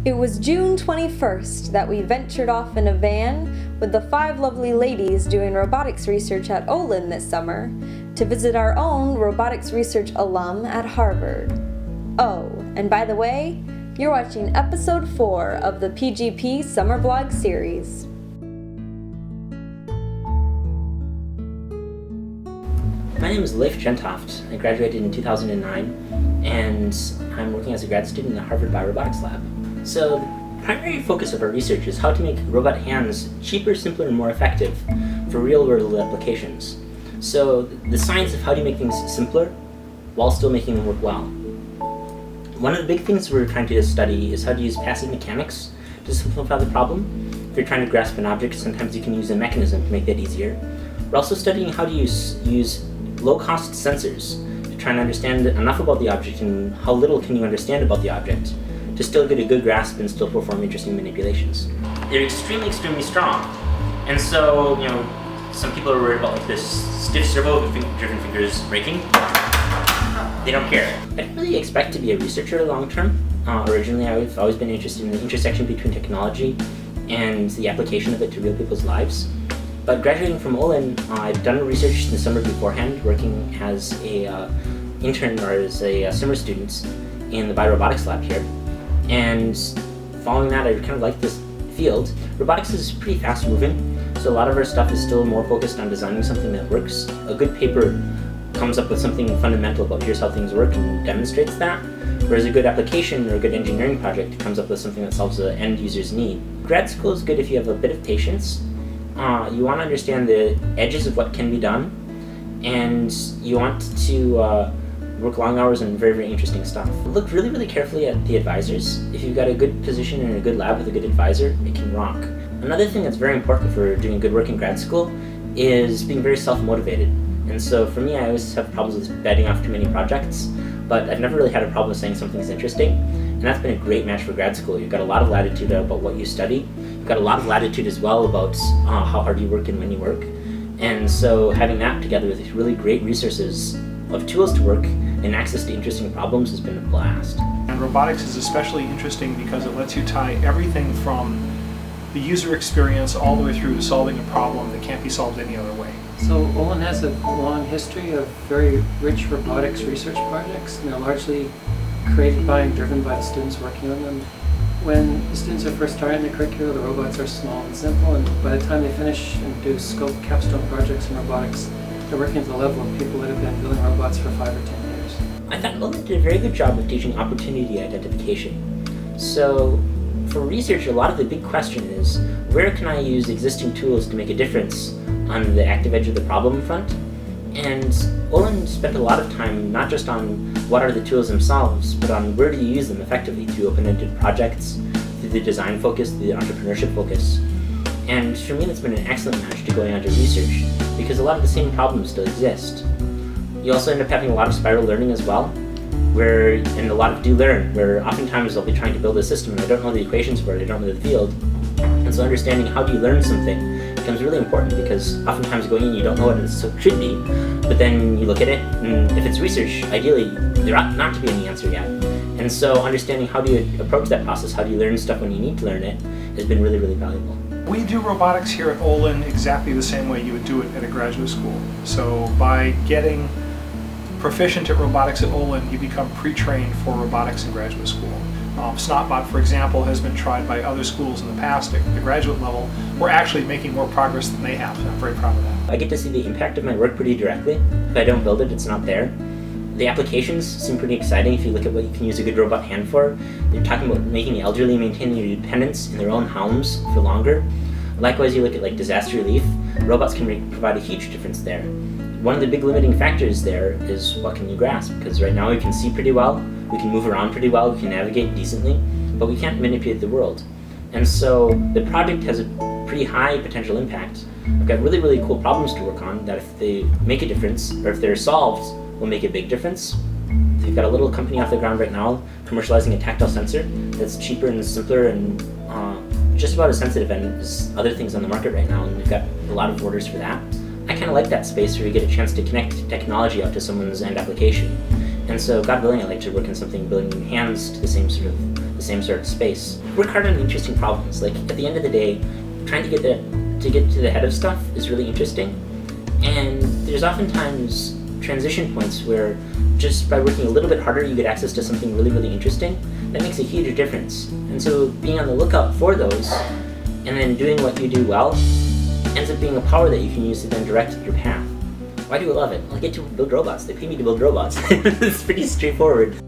It was June 21st that we ventured off in a van with the 5 lovely ladies doing robotics research at Olin this summer to visit our own robotics research alum at Harvard. Oh, and by the way, you're watching episode 4 of the PGP Summer Vlog series. My name is Leif. I graduated in 2009, and I'm working as a grad student in the Harvard Biorobotics Lab. So the primary focus of our research is how to make robot hands cheaper, simpler, and more effective for real-world applications. So the science of how do you make things simpler while still making them work well. One of the big things we're trying to study is how to use passive mechanics to simplify the problem. If you're trying to grasp an object, sometimes you can use a mechanism to make that easier. We're also studying how to use low-cost sensors to try and understand enough about the object and how little can you understand about the object to still get a good grasp and still perform interesting manipulations. They're extremely strong. And so, some people are worried about this stiff servo-driven fingers breaking. They don't care. I didn't really expect to be a researcher long term. Originally, I've always been interested in the intersection between technology and the application of it to real people's lives. But graduating from Olin, I've done research in the summer beforehand, working as a intern or as a summer student in the Biorobotics Lab here. And following that, I kind of like this field. Robotics is pretty fast moving, so a lot of our stuff is still more focused on designing something that works. A good paper comes up with something fundamental about here's how things work and demonstrates that, whereas a good application or a good engineering project comes up with something that solves the end user's need. Grad school is good if you have a bit of patience. You want to understand the edges of what can be done, and you want to work long hours on very interesting stuff. Look really carefully at the advisors. If you've got a good position in a good lab with a good advisor, it can rock. Another thing that's very important for doing good work in grad school is being very self-motivated. And so for me, I always have problems with batting off too many projects, but I've never really had a problem with saying something's interesting. And that's been a great match for grad school. You've got a lot of latitude about what you study. You've got a lot of latitude as well about how hard you work and when you work. And so having that together with really great resources of tools to work and access to interesting problems has been a blast. And robotics is especially interesting because it lets you tie everything from the user experience all the way through to solving a problem that can't be solved any other way. So Olin has a long history of very rich robotics research projects, and they're largely created by and driven by the students working on them. When the students are first starting the curricula, the robots are small and simple, and by the time they finish and do scope capstone projects in robotics, they're working at the level of people that have been building robots for 5 or 10 years. I thought Olin did a very good job of teaching opportunity identification. So for research, a lot of the big question is, where can I use existing tools to make a difference on the active edge of the problem front? And Olin spent a lot of time not just on what are the tools themselves, but on where do you use them effectively through open-ended projects, through the design focus, through the entrepreneurship focus. And for me, that's been an excellent match to going on to research, because a lot of the same problems still exist. You also end up having a lot of spiral learning as well, and a lot of do learn, where oftentimes I'll be trying to build a system and I don't know the equations for it, I don't know the field. And so understanding how do you learn something becomes really important, because oftentimes going in you don't know what it should be, but then you look at it, and if it's research, ideally there ought not to be any answer yet. And so understanding how do you approach that process, how do you learn stuff when you need to learn it, has been really valuable. We do robotics here at Olin exactly the same way you would do it at a graduate school. So by getting proficient at robotics at Olin, you become pre-trained for robotics in graduate school. SnotBot, for example, has been tried by other schools in the past at the graduate level. We're actually making more progress than they have, and I'm very proud of that. I get to see the impact of my work pretty directly. If I don't build it, it's not there. The applications seem pretty exciting if you look at what you can use a good robot hand for. They're talking about making the elderly maintain their independence in their own homes for longer. Likewise, you look at disaster relief. Robots can provide a huge difference there. One of the big limiting factors there is what can you grasp, because right now we can see pretty well, we can move around pretty well, we can navigate decently, but we can't manipulate the world. And so the project has a pretty high potential impact. I've got really cool problems to work on that if they make a difference, or if they're solved, will make a big difference. We've got a little company off the ground right now commercializing a tactile sensor that's cheaper and simpler and just about as sensitive as other things on the market right now, and we've got a lot of orders for that. I kind of like that space where you get a chance to connect technology out to someone's end application. And so, God willing, I like to work in something building hands to the same sort of the same sort of space. Work hard on interesting problems. Like at the end of the day, trying to get to the head of stuff is really interesting. And there's oftentimes transition points where just by working a little bit harder, you get access to something really, really interesting. That makes a huge difference. And so being on the lookout for those and then doing what you do well ends up being a power that you can use to then direct your path. Why do I love it? I get to build robots. They pay me to build robots. It's pretty straightforward.